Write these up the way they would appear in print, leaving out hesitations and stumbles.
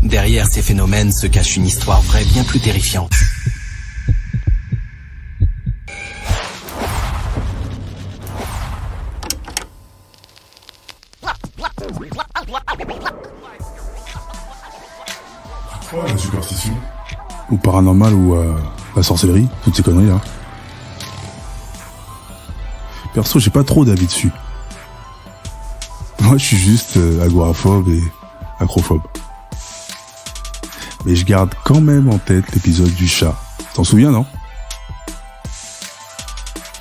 Derrière ces phénomènes se cache une histoire vraie bien plus terrifiante. Ouais, la superstition. Ou paranormal ou la sorcellerie, toutes ces conneries là. Perso, j'ai pas trop d'avis dessus. Moi, je suis juste agoraphobe et acrophobe. Mais je garde quand même en tête l'épisode du chat. T'en souviens, non?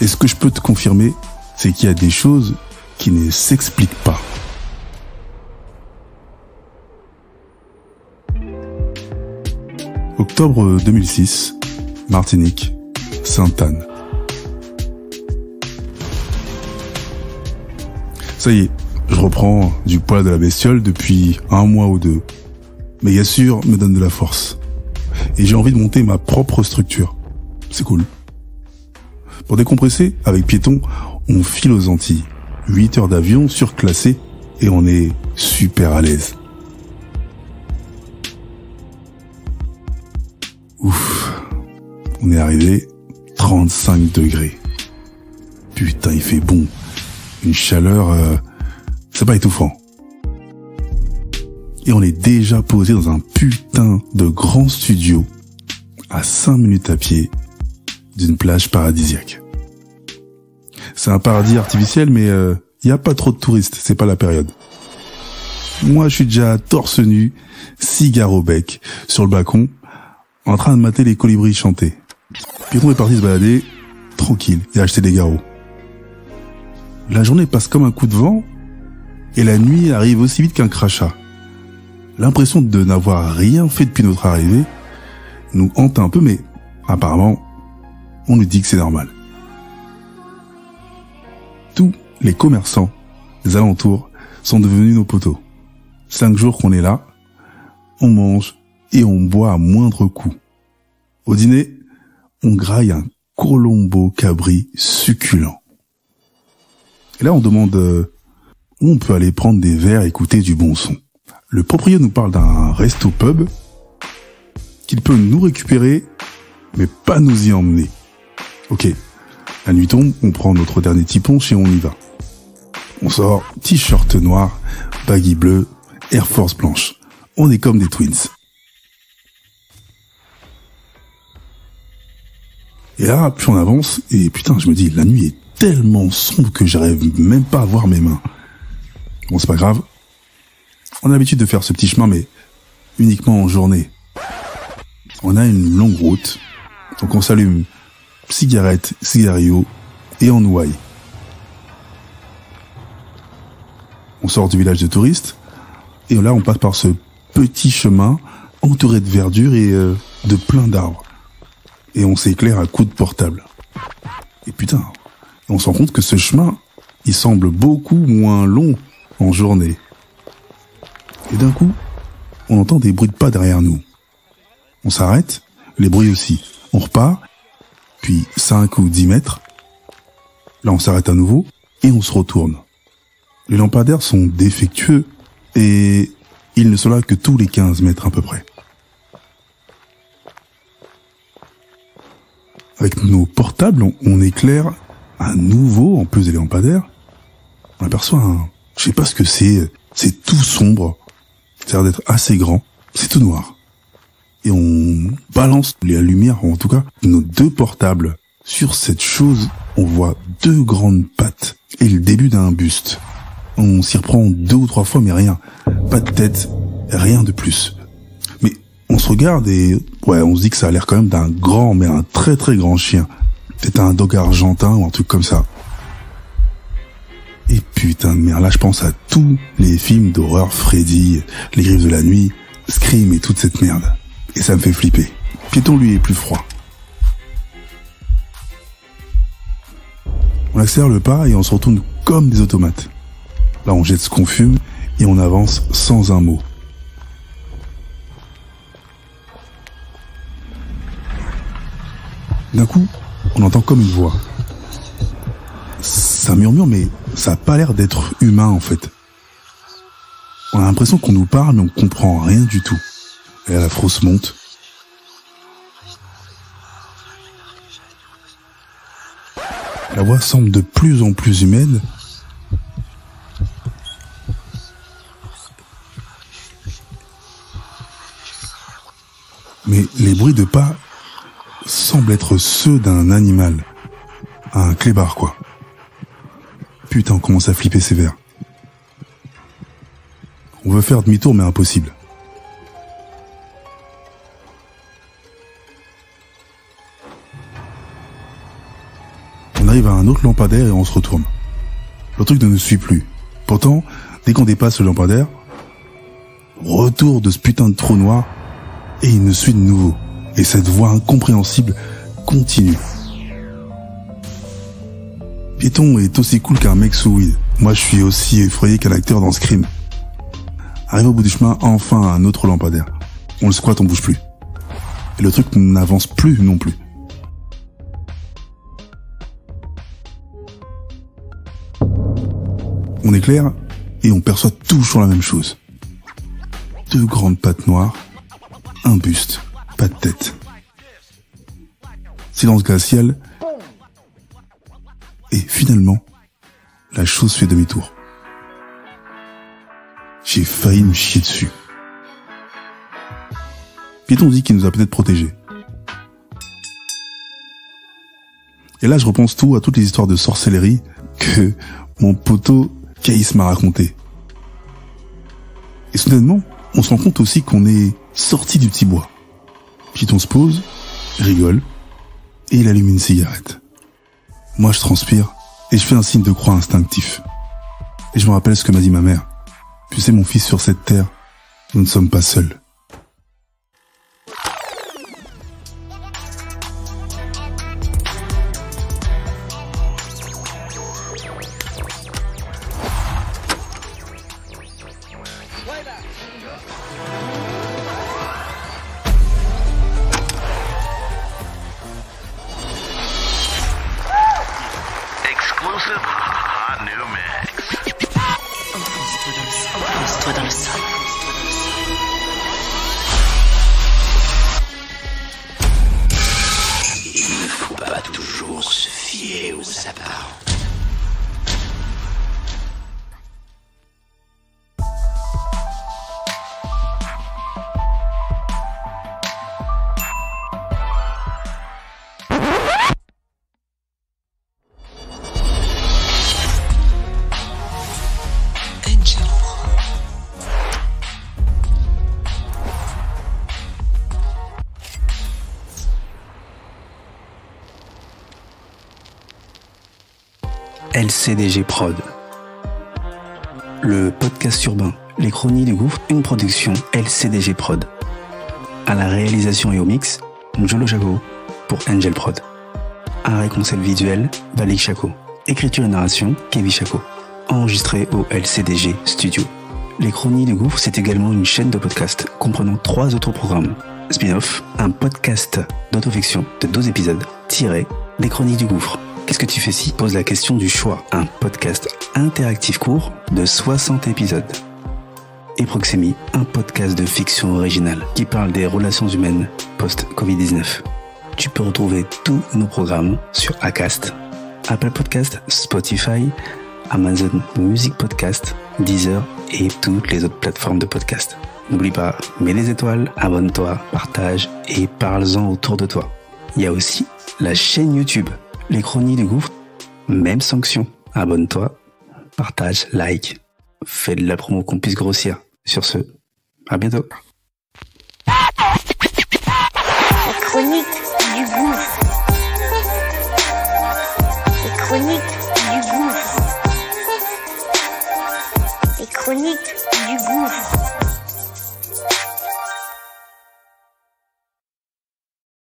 Et ce que je peux te confirmer, c'est qu'il y a des choses qui ne s'expliquent pas. Octobre 2006, Martinique, Sainte-Anne. Ça y est, je reprends du poil de la bestiole depuis 1 mois ou 2. Mais bien sûr, me donne de la force. Et j'ai envie de monter ma propre structure. C'est cool. Pour décompresser, avec Piéton, on file aux Antilles. 8 heures d'avion surclassé et on est super à l'aise. Ouf. On est arrivé 35 degrés. Putain, il fait bon. Une chaleur, c'est pas étouffant. Et on est déjà posé dans un putain de grand studio à 5 minutes à pied d'une plage paradisiaque. C'est un paradis artificiel, mais y a pas trop de touristes, c'est pas la période. Moi, je suis déjà torse nu, cigare au bec, sur le balcon, en train de mater les colibris chanter. Piéton est parti se balader, tranquille, et acheter des garrots. La journée passe comme un coup de vent, et la nuit arrive aussi vite qu'un crachat. L'impression de n'avoir rien fait depuis notre arrivée nous hante un peu, mais apparemment, on nous dit que c'est normal. Tous les commerçants des alentours sont devenus nos poteaux. 5 jours qu'on est là, on mange et on boit à moindre coût. Au dîner, on graille un colombo cabri succulent. Et là, on demande où on peut aller prendre des verres et écouter du bon son. Le propriétaire nous parle d'un resto-pub qu'il peut nous récupérer, mais pas nous y emmener. Ok, la nuit tombe, on prend notre dernier tiponche et on y va. On sort t-shirt noir, baggy bleu, Air Force blanche. On est comme des twins. Et là, plus on avance, et putain, je me dis, la nuit est tellement sombre que j'arrive même pas à voir mes mains. Bon, c'est pas grave. On a l'habitude de faire ce petit chemin, mais uniquement en journée. On a une longue route, donc on s'allume cigarette, cigarillo, et on ouaille. On sort du village de touristes, et là on passe par ce petit chemin entouré de verdure et de plein d'arbres. Et on s'éclaire à coups de portable. Et putain, on se rend compte que ce chemin, il semble beaucoup moins long en journée. Et d'un coup, on entend des bruits de pas derrière nous. On s'arrête, les bruits aussi. On repart, puis 5 ou 10 mètres. Là, on s'arrête à nouveau et on se retourne. Les lampadaires sont défectueux et ils ne sont là que tous les 15 mètres à peu près. Avec nos portables, on éclaire à nouveau, en plus des lampadaires. On aperçoit je sais pas ce que c'est tout sombre. Ça a l'air d'être assez grand. C'est tout noir. Et on balance la lumière, en tout cas, nos 2 portables. Sur cette chose, on voit 2 grandes pattes et le début d'un buste. On s'y reprend 2 ou 3 fois, mais rien. Pas de tête, rien de plus. Mais on se regarde et ouais, on se dit que ça a l'air quand même d'un grand, mais un très très grand chien. Peut-être un dog argentin ou un truc comme ça. Et putain de merde, là je pense à tous les films d'horreur, Freddy, Les Griffes de la Nuit, Scream et toute cette merde. Et ça me fait flipper. Piéton, lui, est plus froid. On accélère le pas et on se retourne comme des automates. Là on jette ce qu'on fume et on avance sans un mot. D'un coup, on entend comme une voix. Ça murmure, mais ça a pas l'air d'être humain en fait. On a l'impression qu'on nous parle, mais on comprend rien du tout. Et là, la frousse monte. La voix semble de plus en plus humaine. Mais les bruits de pas semblent être ceux d'un animal. Un clébard, quoi. Putain, on commence à flipper sévère. On veut faire demi-tour, mais impossible. On arrive à un autre lampadaire et on se retourne. Le truc ne nous suit plus. Pourtant, dès qu'on dépasse le lampadaire, retour de ce putain de trou noir, et il nous suit de nouveau. Et cette voix incompréhensible continue. Piéton est aussi cool qu'un mec sous weed. Moi, je suis aussi effrayé qu'un acteur dans Scream. Arrivé au bout du chemin, enfin un autre lampadaire. On le squatte, on bouge plus. Et le truc n'avance plus non plus. On éclaire et on perçoit toujours la même chose. 2 grandes pattes noires, un buste, pas de tête. Silence glacial. Et finalement, la chose fait demi-tour. J'ai failli me chier dessus. Piéton dit qu'il nous a peut-être protégés. Et là, je repense tout à toutes les histoires de sorcellerie que mon poteau Caïs m'a raconté. Et soudainement, on se rend compte aussi qu'on est sorti du petit bois. Piéton se pose, rigole, et il allume une cigarette. Moi, je transpire, et je fais un signe de croix instinctif. Et je me rappelle ce que m'a dit ma mère. Tu sais, mon fils, sur cette terre, nous ne sommes pas seuls. Exclusive hot new mix. Enfonce-toi dans le sol. Il ne faut pas toujours se fier aux apparences. LCDG Prod. Le podcast urbain, les chroniques du gouffre, une production LCDG Prod. À la réalisation et au mix, Njolo Chaco pour Angel Prod. Un concept visuel, Valik Chaco. Écriture et narration, Kevin Chaco. Enregistré au LCDG Studio. Les chroniques du gouffre, c'est également une chaîne de podcast comprenant 3 autres programmes. Spin-off, un podcast d'autofiction de 12 épisodes, tiré des chroniques du gouffre. Qu'est-ce que tu fais si pose la question du choix? Un podcast interactif court de 60 épisodes. Et Proxémie, un podcast de fiction originale qui parle des relations humaines post-Covid-19. Tu peux retrouver tous nos programmes sur Acast, Apple Podcast, Spotify, Amazon Music Podcast, Deezer et toutes les autres plateformes de podcast. N'oublie pas, mets des étoiles, abonne-toi, partage et parle-en autour de toi. Il y a aussi la chaîne YouTube. Les chroniques du gouffre, même sanction. Abonne-toi, partage, like. Fais de la promo qu'on puisse grossir. Sur ce, à bientôt. Les chroniques du gouffre. Les chroniques du gouffre. Les chroniques du gouffre.